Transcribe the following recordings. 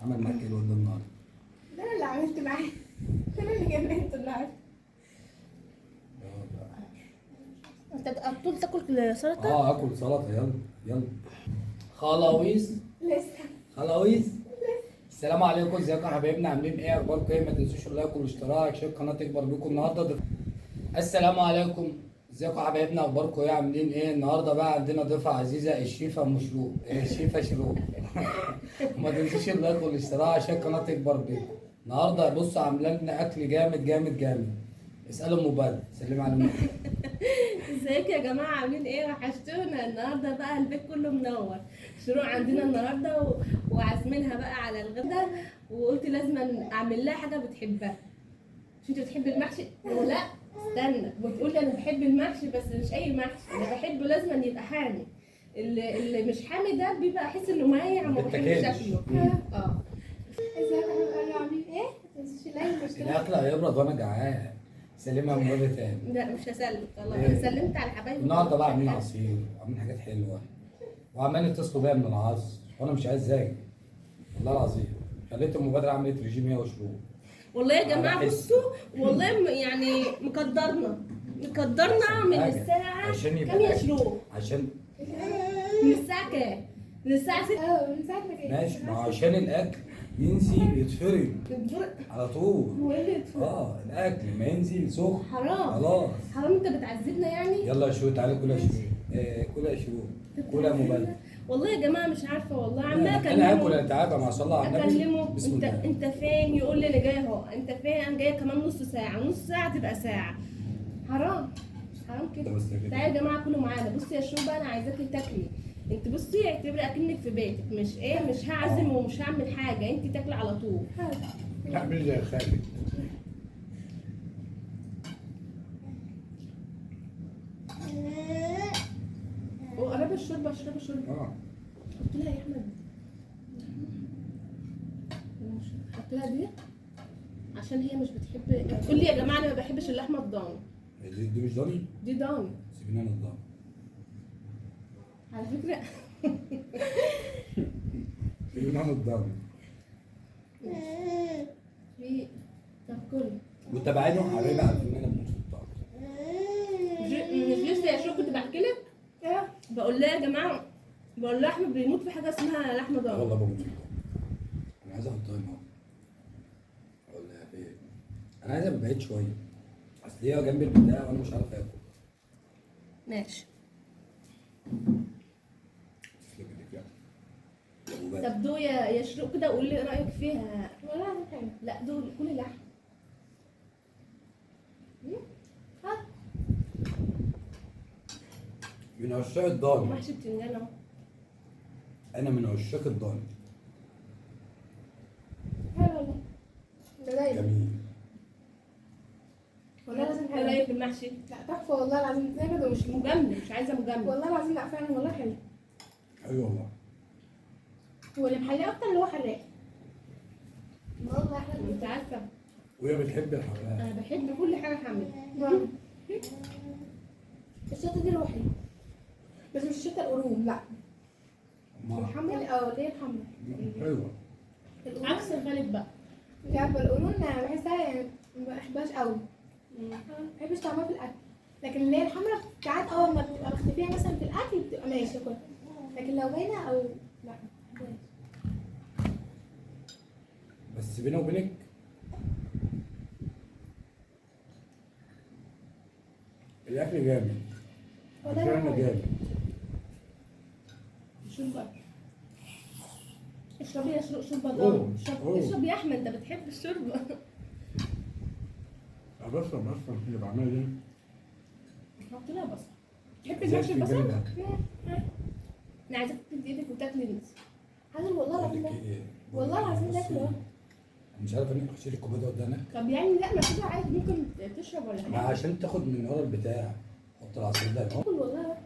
عمل معاك ايه الواد ده النهارده؟ ده انا اللي عملت معاه. انا اللي جننته النهارده. انت طول تاكل سلطه؟ اكل سلطه. يلا يلا. خلاويص لسه. خلاويص. السلام عليكم، ازيكم يا حبايبنا؟ عاملين ايه؟ اخباركم ايه؟ ما تنسوش اللايك والاشتراك عشان القناه تكبر بيكم النهارده. السلام عليكم، ازيكم يا حبايبنا؟ اخباركم ايه؟ عاملين ايه؟ النهارده بقى عندنا ضيفه عزيزه، الشيفه مشروق، الشيفه شروق. ما تنسوش اللايك والاشتراك عشان القناه تكبر بيكم. النهارده بص عامله لنا اكل جامد جامد جامد. اسالوا ام بدر، سلمي على النبي. ازيك يا جماعه؟ عاملين ايه؟ وحشتونا. النهارده بقى البيت كله منور. شروق عندنا النهارده وعازمينها بقى على الغدا، وقلت لازم اعمل لها حاجه بتحبها. مش انت بتحبي المحشي؟ لا استنى، بتقولي انا بحب المحشي بس مش اي محشي، انا بحبه لازم يبقى حامي. اللي مش حامي ده بيبقى احس انه مايع وما بحبش اكله. اه ازيكم يا حبايبي؟ عاملين ايه؟ ما تنسوش اللايك والاشتراك. الاكل هيبرد وانا جعان. سلمها من مره تاني. لا مش هسلم، خلاص انا سلمت على حبايبي. النهارده بقى عاملين عصير وعاملين حاجات حلوه وعمالين يتصلوا بيا من العصر وانا مش عايز اجي. والله العظيم خليت ام بدر عملت ريجيم هي وشروق. والله يا جماعه على حس. بصوا، والله يعني مقدرنا من حاجة. الساعه عشان يبقى كام يا الأكل. شروق؟ عشان من الساعه كام؟ من الساعه 6. من ساعه ما جيت. ماشي، ما هو عشان الاكل ينزل يتفرد الدور. على طول. هو ايه اللي يدفع؟ الاكل لما ينزل سخن حرام. خلاص. حرام، انت بتعذبنا يعني. يلا يا شروق تعالى كل يا شروق. كل يا شروق. كل يا ام بدر. والله يا جماعه مش عارفه، والله عماله انا هاكل، اكلمه. انا تعبى مع صلى على النبي. اكلمه بسم انت الله. انت فين؟ يقول لي انا جاي اهو. انت فين؟ انا جايه كمان نص ساعه، نص ساعه تبقى ساعه. حرام، حرام كده. تعالوا يا جماعه كلوا معانا. بصي يا شو بقى، انا عايزاكي تاكلي. انت بصي اعتبري اكنك في بيتك، مش هعزم ومش هعمل حاجه، انت تاكلي على طول. اعمل زي خالد. وقرب الشوربه، اشربي الشوربه. حط لها يا احمد، حط لها دي عشان هي مش بتحب. تقول لي يا جماعه انا ما بحبش اللحمه الضاني. دي مش ضاني؟ دي ضاني سيبينا انا الضاني. على فكره. سيبينا انا الضاني. في، طب كل متابعينه حبايبي عارفين ان انا بموت في الطعم. مش لسه يا شو كنت بحكي لك؟ بقول لها يا جماعه، بقول لها احمد بيموت في حاجه اسمها لحمه ضاني. والله بموت في الطعم. انا عايز احطها هنا اهو. اقول لها فين؟ انا عايز ابقى بعيد شويه. اصل هي جنب البتاع وانا مش عارف اكل. ماشي. تسلم ايدك يا ابو بدر. طب دو يا شروق كده، قول لي ايه رايك فيها. والله العظيم حلو. لا دول كل لحم. هات. من عشاق الضاني. محشي بتنجان اهو. انا من عشاق الضاني. حلو والله. ده دايما. جميل. والله العظيم ايه حلو. رايك في المحشي؟ لا تحفه والله العظيم، زي ما ده مش مجمد، مش عايزه مجمد. والله العظيم لا فعلا والله حلو. ايوه والله. هو اللي محليه اكتر اللي هو حراق. والله حلو. انت عارفه وهي بتحب الحراق. انا بحب كل حاجه حامله. الشطه دي لوحدها، بس مش الشطه القرون، لا. الحمرا اللي هي الحمرا. ايوه. عكس الغالب بقى. مش عارفه القرون بحسها يعني ما بحبهاش قوي. ما بحبش طعمها في الاكل. لكن اللي هي الحمرا ساعات اول ما بتبقى مختفيه مثلا في الاكل بتبقى ماشيه كلها، لكن لو باينه او لا. بس بيني وبينك الاكل جامد. والله الفعل حلو. جامد. شوربه. اشربي يا شروق شوربه أوه. ضاني. اشرب أوه. اشرب يا احمد، انت بتحب الشوربه. بشرب اللي بعملها دي. حط لها بصل. تحبي زي المحشي الفلفل البصل؟ ده. انا عايزاك تدي ايدك وتاكلي انت. حلو والله العظيم ده. والله العظيم ده حلو. مش عارف انك تشيل الكوبايه ده قدامك. طب يعني لا، ما كده عادي ممكن تشرب ولا ما حاجه. عشان تاخد من ورا البتاع. حط العصير ده اهو. كل والله.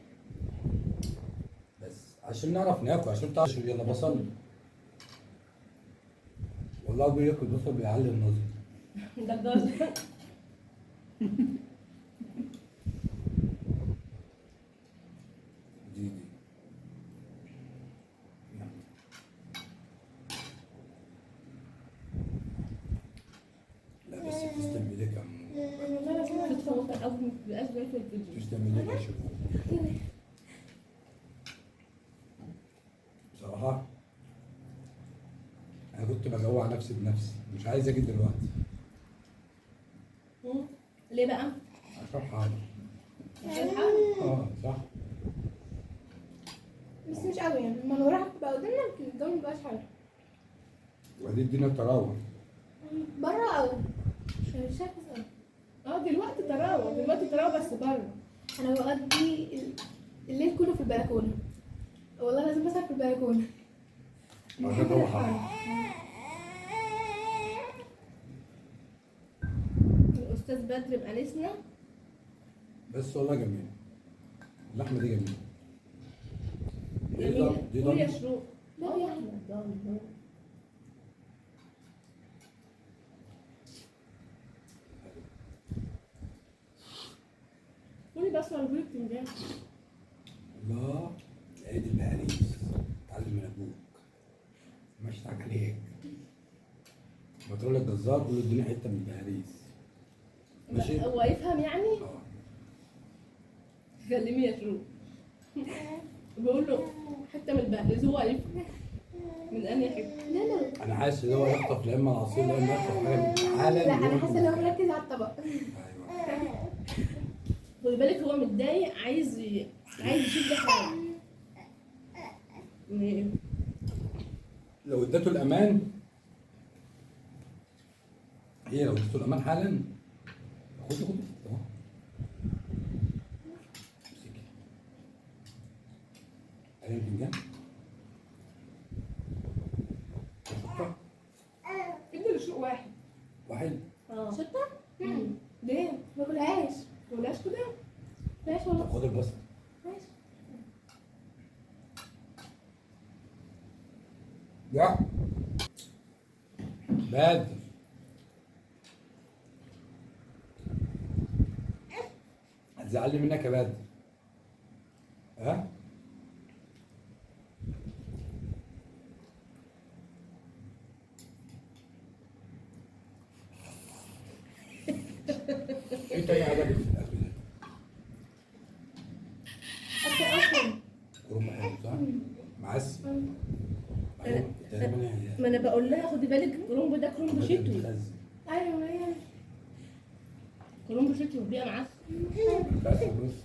بس عشان نعرف ناكل، عشان تعرف يلا بصل. والله بياكل بصل بيعلي النظر. ده الجوز. دي تسلم ايديك يا عمو. والله لازم تتفوق قوي ما تبقاش باين في الفيديو. تسلم ايديك يا شباب. بصراحة أنا كنت بجوع نفسي بنفسي، مش عايز أجي دلوقتي ليه بقى؟ عشان حاضر. عشان حاول. صح. بس مش قوي يعني لما نروح بقى قدامنا الجو مبقاش حلو. ودي الدنيا تراوح. بره قوي مش شايفه قوي. دلوقتي تراوح بس بره. انا بقضي الليل كله في البلكونه. والله لازم اسهر في البلكونه. عشان الجو حر. الاستاذ بدر بأنسنا. بس والله جميل. اللحمة دي جميلة. دي قول يا ضمن. شروق. لا يا يا احمد ضمن. قولي بس على البيت بتنجان. الله عيد البهاريس. اتعلم من أبوك. مش هضحك عليك. لما تروح للجزار قول له اديني حتة من البهاريس. ماشي؟ هو يفهم يعني؟ اه. كلمي يا شروق. بقول له حته من البهلز هو يفهم. من انهي حته؟ لا لا أنا حاسس إن هو يخطف لا إما العصير لا إما يخطف حاجة من حالا. لا انا حاسه ان هو مركز على الطبق. أيوه. خدي بالك هو متضايق عايز يشد حاجه. لو اديته الأمان هي لو اديته الأمان حالا خد أهو. امسكي. أيوه الفنجان. شطة. ادي لشروق واحد. واحد. شطه؟ ليه؟ ما باكلهاش. ولاش كده؟ ماشي طب والله. خد البصل. ماشي. يا بدر هتزعلني منك يا بدر. ها؟ ايه تاني عجبك في الاكل ده؟ اكتر اصلا. كرنب حلو صح؟ معسل. أيوة، تقريباً يعني. ما انا بقول لها خدي بالك الكرنب ده كرنب بدر شتوي. بتخزن. ايوه ما هي كرنب شتوي وبيبقى معسل. بس بص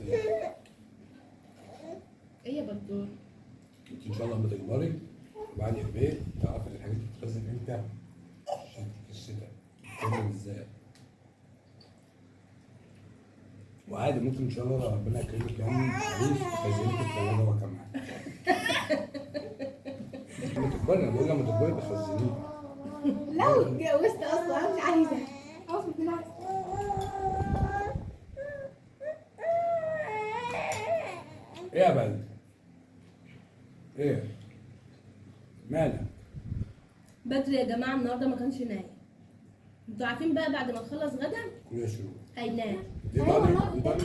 ايه يا بدور؟ انت ان شاء الله لما تكبري وبعد البيت تعرفي ان الحاجات دي بتتخزن امتى؟ في الشتاء. بتتخزن ازاي؟ وعادي ممكن ان شاء الله ربنا يكرمك يعني عريس تخزني في الثلاجه هو كمان. لما تكبري انا بقول لما تكبري بتخزنيه. لو اتجوزت اصلا انا مش عايزه. عاوز اتنين عايزه. ايه يا بلد؟ ايه؟ مالك؟ بدري يا جماعه النهارده ما كانش نايم. انتوا عارفين بقى بعد ما نخلص غدا كل يا شروق. هينام. دي أيوة ضاني؟ والله. دي ضاني؟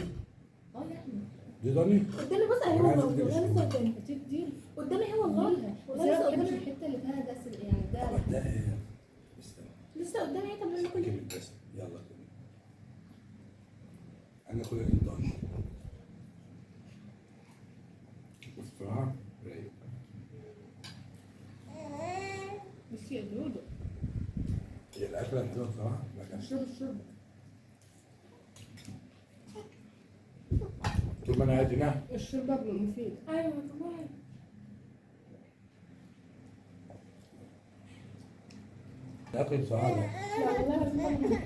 يا احمد دي ضاني؟ قدامي بص اهي أنا والله. عايز أديك والله لسه شوية. قدامي. تدي قدامي اهي والله. والله لسه ما بحبش قدامي. الحته اللي فيها دسم يعني ده. طب ده ايه؟ استنى. لسه قدامي اهي. طب انا سيبك كل من الدسم يلا كده. انا كل الضاني. بصراحة رايق. بس يا دودو هي الأكلة حلوة بصراحة لكن اشرب الشرب. طول ما أنا قاعد هنا الشوربه مفيد. ايوه والله. الأكل بصراحة لا. لا والله لازم أعمل.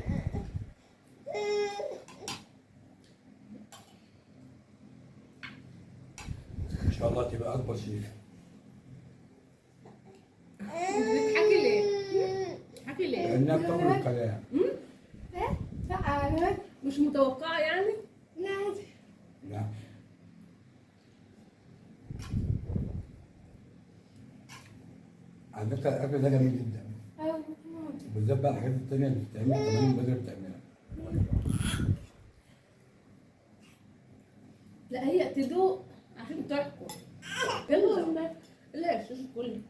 إن شاء الله تبقى أكبر شيف. بتضحكي ليه؟ بتضحكي ليه؟ لأنها بتاكل الكلام. لا انا مش متوقعه يعني؟ لا عادي. لا. على فكرة الأكل ده جميل جدا. ايوه بالذات بقى الحاجات التانية اللي بتتعمل كمان بدري بتعملها. لا هي تدوق عشان تحكم. يلا ليش ايش كل باكل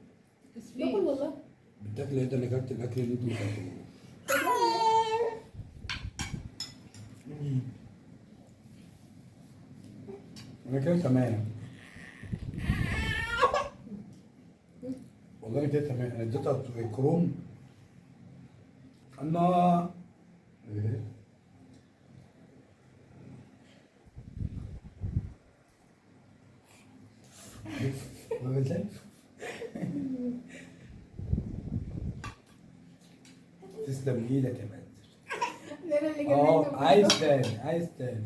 تسفيه. والله. بالتاكل إيه ده؟ أنا أكلت الأكل اللي أنتوا ما تاكلوش. انا كده تمام. والله انا كده تمام. انا اديتها كروم. انا ايه؟ ما بتلاقيش. تسلم ايدك يا بدر. ده انا اللي اه جننته. عايز تاني، عايز تاني.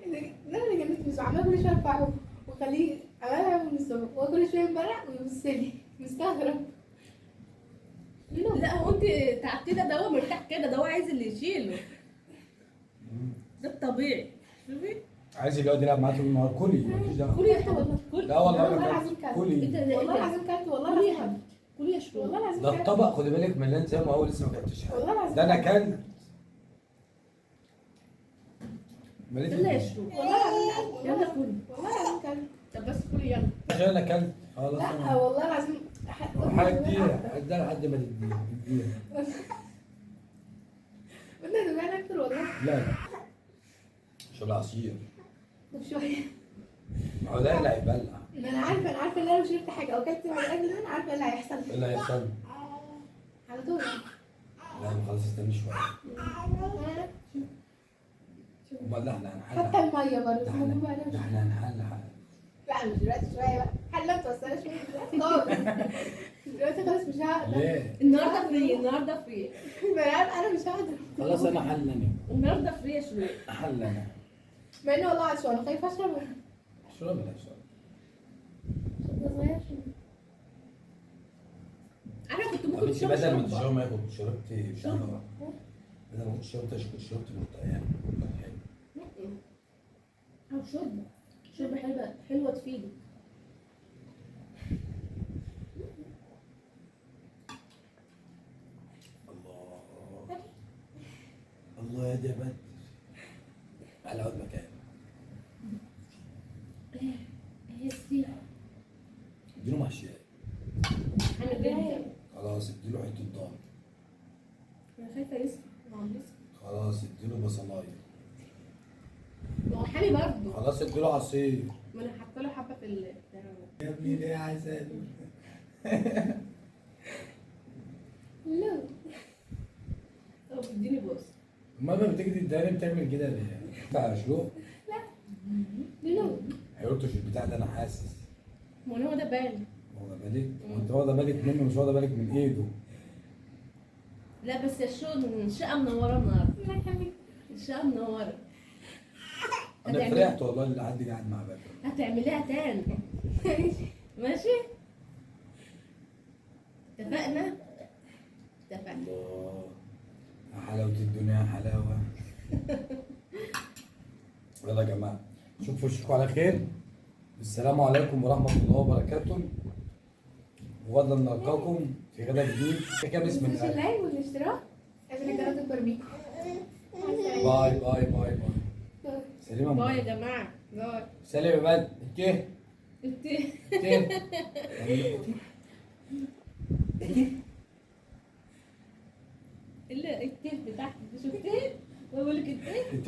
ده انا اللي جننته. مش عمال كل شويه ارفعه واخليه عمالها من الصبح، وهو كل شويه يمبرق ويبص لي مستغرب. لا هو انت تعبتيه، ده هو مرتاح كده، ده هو عايز اللي يشيله. ده الطبيعي. شوفي عايز يقعد يلعب معاه طول النهار. كلي مالكيش دعوه. كلي يا حبيبتي كلي. لا والله والله انا العظيم كلت. كلت. كلي. والله العظيم كلت. والله كلي يا العظيم حبيبتي كلي يا شروق. والله العظيم ده كلت. الطبق خدي بالك مليان زي ما هو، لسه ما كلتش حاجه. والله العظيم ده انا كلت. كلت. مليت يلا يا الدنيا. شروق والله العظيم كلت. يلا كلي. والله العظيم كلت. طب بس كلي يلا. عشان انا كلت خلاص. لا انا والله العظيم هديها اديها لحد ما تديها. قلنا دماغنا اكتر والله. لا لا شرب عصير. طب شويه. ما هو ده اللي هيبلع. ما انا عارفه ان انا لو شربت حاجه او اكلت مع الاكل ده انا عارفه ايه اللي هيحصل. ايه اللي هيحصل؟ على طول. لا خلاص استني شويه. امال ده احنا هنحل. حتى الميه برضه ده اسمه احنا بقى ده احنا هنحل حل. لا مش دلوقتي شويه بقى. حل ما توصلش مني دلوقتي خالص. دلوقتي خالص مش هقدر. ليه؟ النهارده فري، النهارده فري. انا مش هقدر. خلاص انا حل انا. النهارده فري يا شروق. حل انا. مع انه والله عشان انا خايفه اشرب. اشرب لا اشرب. ده صغير. انا كنت طب ممكن انت تشرب بدل ما شوربه. تشرب ما كنت شربت شوربه. بدل ما كنت شربت برتقال. كان حلو. او شوربه. شوربه حلوه حلوه تفيدك. الله الله يا دي بنت. على اول مكان. هي السيره. اديله محشيات. انا جايه. خلاص اديله حته ضان. انا خايفه يسمع. خلاص اديله بصلايه. ما هو حالي برضه. خلاص اديله عصير. ما انا حاطه له حبه في البتاع. يا ابني ليه عسل. لا. طب اديني بص. ماما بتيجي تداني بتعمل كده ليه؟ بتاع شروق لا. هيرطش البتاع ده انا حاسس. ما هو ده بالي. واخده بالك؟ وانت واخده بالك منه مش واخده بالك من ايده. لا بس يا الشقه منوره النهارده. الله يخليك. الشقه منوره. انا هتعمل- فرحت والله اللي حد قاعد مع بدر. هتعمليها تاني. ماشي؟ اتفقنا؟ اتفقنا. الله يا حلاوة الدنيا يا حلاوة. يلا يا جماعة نشوف وشكم على خير. السلام عليكم ورحمة الله وبركاته. وغدا نلقاكم في غدا جديد. كده بسم مش الله. اللايك والاشتراك عشان القناه تكبر بيكم. باي باي باي باي. سليمة باي يا جماعه. باي. سلام يا بنت. انت انت الا التيل بتاعتك دي شفتيه؟ بقول لك التيل.